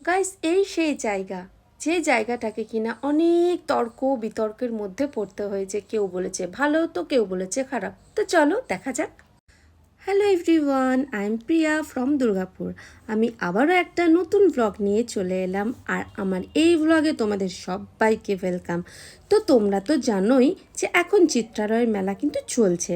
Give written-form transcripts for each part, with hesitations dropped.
Guys, এই সেই জায়গা, যে জায়গাটাকে কিনা অনেক তর্ক বিতর্কের মধ্যে পড়তে হয়েছে। কেউ বলেছে ভালো, তো কেউ বলেছে খারাপ। তো চলো দেখা যাক। Hello everyone, I am Priya from Durgapur. আমি আবারও একটা নতুন ব্লগ নিয়ে চলে এলাম, আর আমার এই ব্লগে তোমাদের সবাইকে ওয়েলকাম। তো তোমরা তো জানোই যে এখন চিত্রালয়ের মেলা কিন্তু চলছে,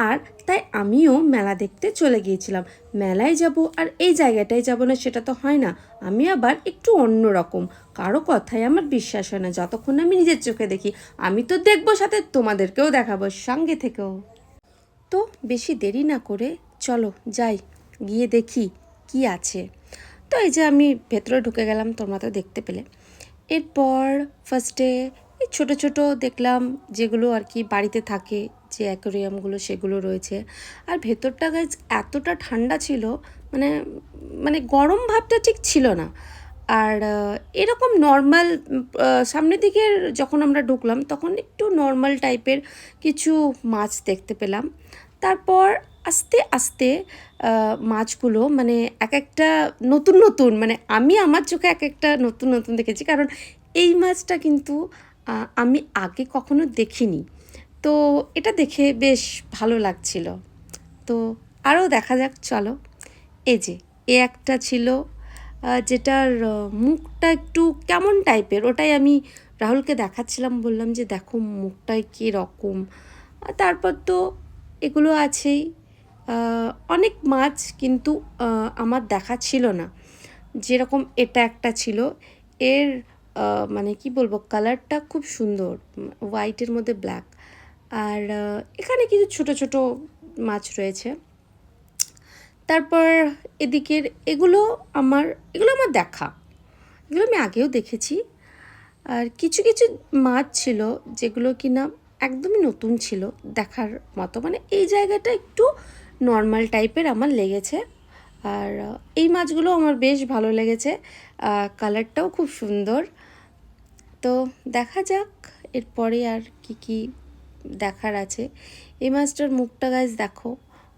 আর তাই আমিও মেলা দেখতে চলে গিয়েছিলাম। মেলায় যাব আর এই জায়গাটায় যাব না সেটা তো হয় না। আমি আবার একটু অন্য রকম, কারো কথায় আমার বিশ্বাস হয় না যতক্ষণ আমি নিজের চোখে দেখি। আমি তো দেখবো, সাথে তোমাদেরকেও দেখাবো, সঙ্গে থেকেও। তো বেশি দেরি না করে চলো যাই, গিয়ে দেখি কি আছে। তো এই যে আমি ভেতরে ঢুকে গেলাম, তোমরা তো দেখতে পেলে। এরপর ফার্স্টে এই ছোটো ছোটো দেখলাম যেগুলো আর কি বাড়িতে থাকে, যে অ্যাকোরিয়ামগুলো সেগুলো রয়েছে। আর ভেতরটা গাইজ এতটা ঠান্ডা ছিল, মানে মানে গরম ভাবটা ঠিক ছিল না। আর এরকম নর্মাল সামনের দিকের যখন আমরা ঢুকলাম তখন একটু নর্মাল টাইপের কিছু মাছ দেখতে পেলাম। তারপর আস্তে আস্তে মাছগুলো মানে এক একটা নতুন নতুন, মানে আমি আমার চোখে এক একটা নতুন নতুন দেখেছি, কারণ এই মাছটা কিন্তু আমি আগে কখনো দেখিনি। তো এটা দেখে বেশ ভালো লাগছিল। তো আরও দেখা যাক, চলো। এই যে একটা ছিল যেটার মুখটা একটু কেমন টাইপের, ওটাই আমি রাহুলকে দেখাচ্ছিলাম, বললাম যে দেখো মুখটাই কী রকম। তারপর তো এগুলো আছেই, অনেক মাছ কিন্তু আমার দেখা ছিল না। যেরকম এটা একটা ছিল, এর মানে কি বলবো, কালারটা খুব সুন্দর, হোয়াইটের মধ্যে ব্ল্যাক। আর এখানে কিছু ছোট ছোট মাছ রয়েছে। তারপর এদিকের এগুলো আমার দেখা, এগুলো আমি আগেও দেখেছি। আর কিছু কিছু মাছ ছিল যেগুলো কিনা একদমই নতুন ছিল দেখার মতো, মানে এই জায়গাটা একটু নর্মাল টাইপের আমার লেগেছে। আর এই মাছগুলো আমার বেশ ভালো লেগেছে, কালারটাও খুব সুন্দর। তো দেখা যাক এরপরে আর কি কি দেখার আছে। এই মাছটার মুখটা গাছ দেখো,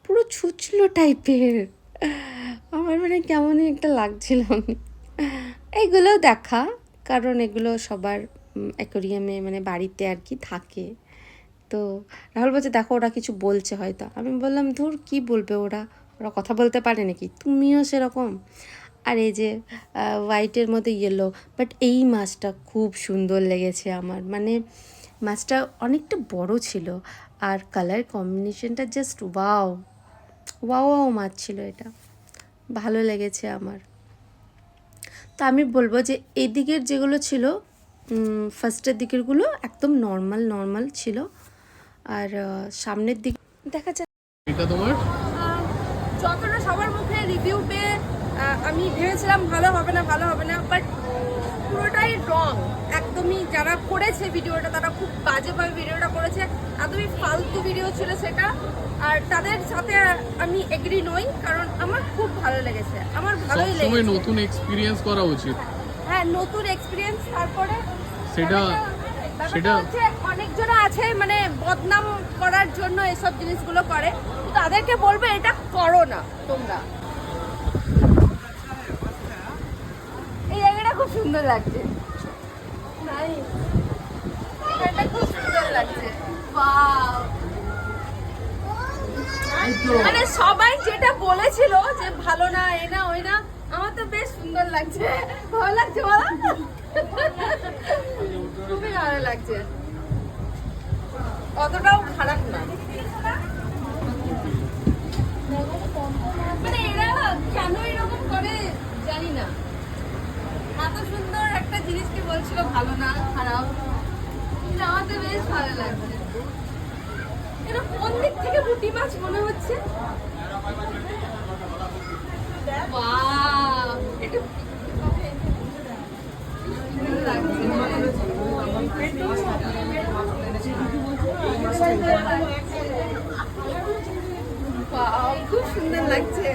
পুরো ছুচলো টাইপের, আমার মানে কেমনই একটা লাগছিল। এগুলো দেখা, কারণ এগুলো সবার অ্যাকোরিয়ামে মানে বাড়িতে আর কি থাকে। তো রাহুল বলছে দেখো ওরা কিছু বলছে হয়তো, আমি বললাম ধুর কী বলবে ওরা, ওরা কথা বলতে পারে নাকি, তুমিও সেরকম। আর এই যে হোয়াইটের মধ্যে ইয়েলো, বাট এই মাছটা খুব সুন্দর লেগেছে আমার, মানে মাছটা অনেকটা বড় ছিল, আর কালার কম্বিনেশনটা জাস্ট ওয়াও ওয়াও ওয়াও মাছ ছিল এটা, ভালো লেগেছে আমার। তো আমি বলবো যে এই দিকের যেগুলো ছিল, ফার্স্টের দিকেরগুলো একদম নর্মাল নর্মাল ছিল, আর সামনের দিক দেখা যায়। এটা তোমার যতটা সবার মুখে রিভিউ পেয়ে আমি ভেবেছিলাম ভালো হবে না ভালো হবে না, বাট পুরোটাই রং। একদমই যারা করেছে ভিডিওটা তারা খুব বাজেভাবে ভিডিওটা করেছে, একদমই ফালতু ভিডিও ছিল সেটা। আর তাদের সাথে আমি এগ্রি নই, কারণ আমার খুব ভালো লেগেছে, আমার ভালোই লেগেছে। সবসময় নতুন এক্সপিরিয়েন্স করা উচিত। হ্যাঁ, নতুন এক্সপিরিয়েন্স। তারপরে সেটা হচ্ছে অনেকজনা আছে মানে বদনাম করার জন্য এসব জিনিসগুলো করে, তাদেরকে বলবে এটা করো না তোমরা। এই জায়গাটা খুব সুন্দর লাগছে, এটা খুব সুন্দর লাগছে। ওয়াও, মানে সবাই যেটা বলেছিল যে ভালো না এ না ওই না, আমার তো বেশ সুন্দর লাগছে, ভালো লাগছে, বলো খুবই ভালো লাগছে, অতটাও খারাপ না। মানে এরা কেন এরকম করে জানি না, এত সুন্দর একটা জিনিসকে বলছিল ভালো না খারাপ, আমার তো বেশ ভালো লাগছে। এটা কোন দিক থেকে পুঁটি মাছ মনে হচ্ছে? ওয়াও, এটা খুব সুন্দর লাগছে।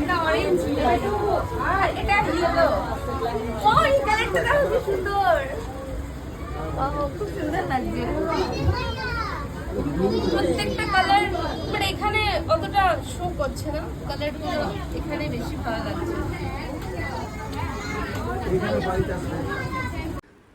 এটা অরেঞ্জ আর এটা ইয়েলো। সুন্দর, খুব সুন্দর লাগছে। প্রত্যেকটা কালার মানে এখানে অতটা শো করছে না, কালারগুলো এখানে বেশি ভালো লাগছে।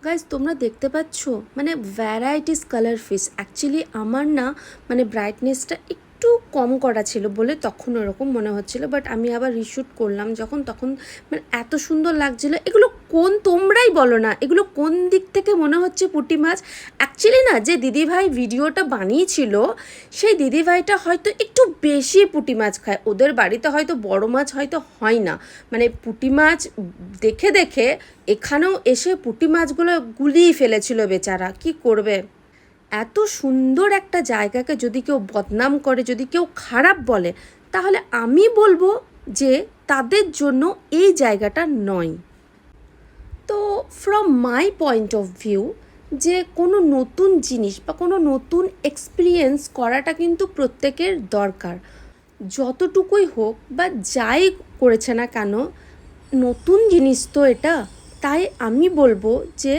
গাইজ তোমরা দেখতে পাচ্ছ মানে ভ্যারাইটিস কালার ফিস। অ্যাকচুয়ালি আমার না মানে ব্রাইটনেসটা একটু কম করা ছিল বলে তখন ওরকম মনে হচ্ছিল, বাট আমি আবার রিশুট করলাম যখন, তখন মানে এত সুন্দর লাগছিল। এগুলো কোন, তোমরাই বলো না এগুলো কোন দিক থেকে মনে হচ্ছে পুঁটি মাছ। অ্যাকচুয়ালি না যে দিদিভাই ভিডিওটা বানিয়েছিল সেই দিদিভাইটা হয়তো একটু বেশি পুঁটি মাছ খায়, ওদের বাড়িতে হয়তো বড় মাছ হয়তো হয় না, মানে পুঁটি মাছ দেখে দেখে এখানেও এসে পুঁটি মাছগুলো গুলিয়ে ফেলেছিল বেচারা, কি করবে। এত সুন্দর একটা জায়গাকে যদি কেউ বদনাম করে, যদি কেউ খারাপ বলে, তাহলে আমি বলবো যে তাদের জন্য এই জায়গাটা নয়। তো from my point of view যে কোনো নতুন জিনিস বা কোনো নতুন এক্সপিরিয়েন্স করাটা কিন্তু প্রত্যেকের দরকার, যতটুকুই হোক বা যাই করেছে না কেন, নতুন জিনিস তো এটা। তাই আমি বলবো যে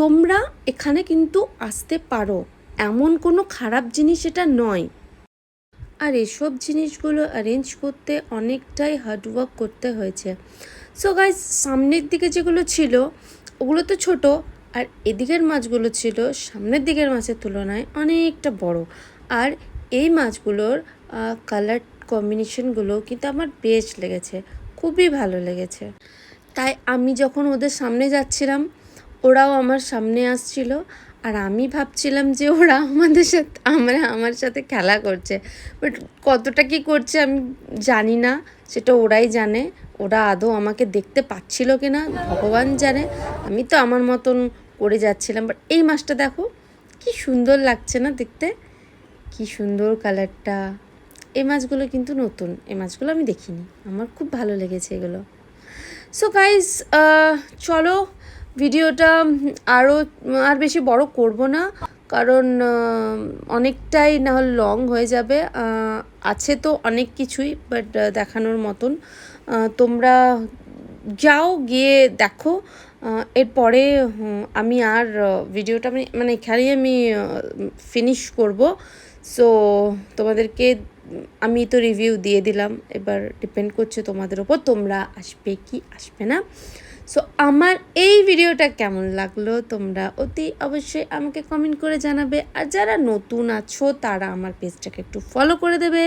তোমরা এখানে কিন্তু আসতে পারো, এমন কোনো খারাপ জিনিস এটা নয়। আর এসব জিনিসগুলো অ্যারেঞ্জ করতে অনেকটাই হার্ডওয়ার্ক করতে হয়েছে। সো গাইস, সামনের দিকে যেগুলো ছিল ওগুলো তো ছোট, আর এদিকের মাছগুলো ছিল সামনের দিকের মাছের তুলনায় অনেকটা বড়। আর এই মাছগুলোর কালার কম্বিনেশনগুলো কিন্তু আমার বেশ লেগেছে, খুবই ভালো লেগেছে। তাই আমি যখন ওদের সামনে যাচ্ছিলাম ওরাও আমার সামনে আসছিল, আর আমি ভাবছিলাম যে ওরা আমাদের সাথে আমার সাথে খেলা করছে, বাট কতটা কি করছে আমি জানি না, সেটা ওরাই জানে। ওরা আদৌ আমাকে দেখতে পাচ্ছিল কি না ভগবান জানে, আমি তো আমার মতন করে যাচ্ছিলাম। বাট এই মাছটা দেখো কি সুন্দর লাগছে না দেখতে, কি সুন্দর কালারটা। এই মাছগুলো কিন্তু নতুন, এই মাছগুলো আমি দেখিনি, আমার খুব ভালো লেগেছে এগুলো। সো গাইস, চলো ভিডিওটা আর বেশি বড় করব না, কারণ অনেকটাই না হলে লং হয়ে যাবে। আছে তো অনেক কিছুই বাট দেখানোর মতন, তোমরা যাও গিয়ে দেখো। এরপরে আমি আর ভিডিওটা মানে এখানেই আমি ফিনিশ করব। সো তোমাদেরকে আমি তো রিভিউ দিয়ে দিলাম, এবার ডিপেন্ড করছে তোমাদের ওপর তোমরা আসবে কি আসবে না। সো আমার এই ভিডিওটা কেমন লাগলো তোমরা অতি অবশ্যই আমাকে কমেন্ট করে জানাবে, আর যারা নতুন আছো তারা আমার পেজটাকে একটু ফলো করে দেবে।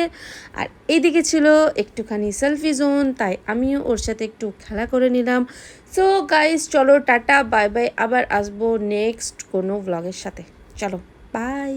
আর এইদিকে ছিল একটুখানি সেলফি জোন, তাই আমিও ওর সাথে একটু খেলা করে নিলাম। সো গাইস চলো টাটা বাই বাই, আবার আসবো নেক্সট কোনো ব্লগের সাথে। চলো বাই।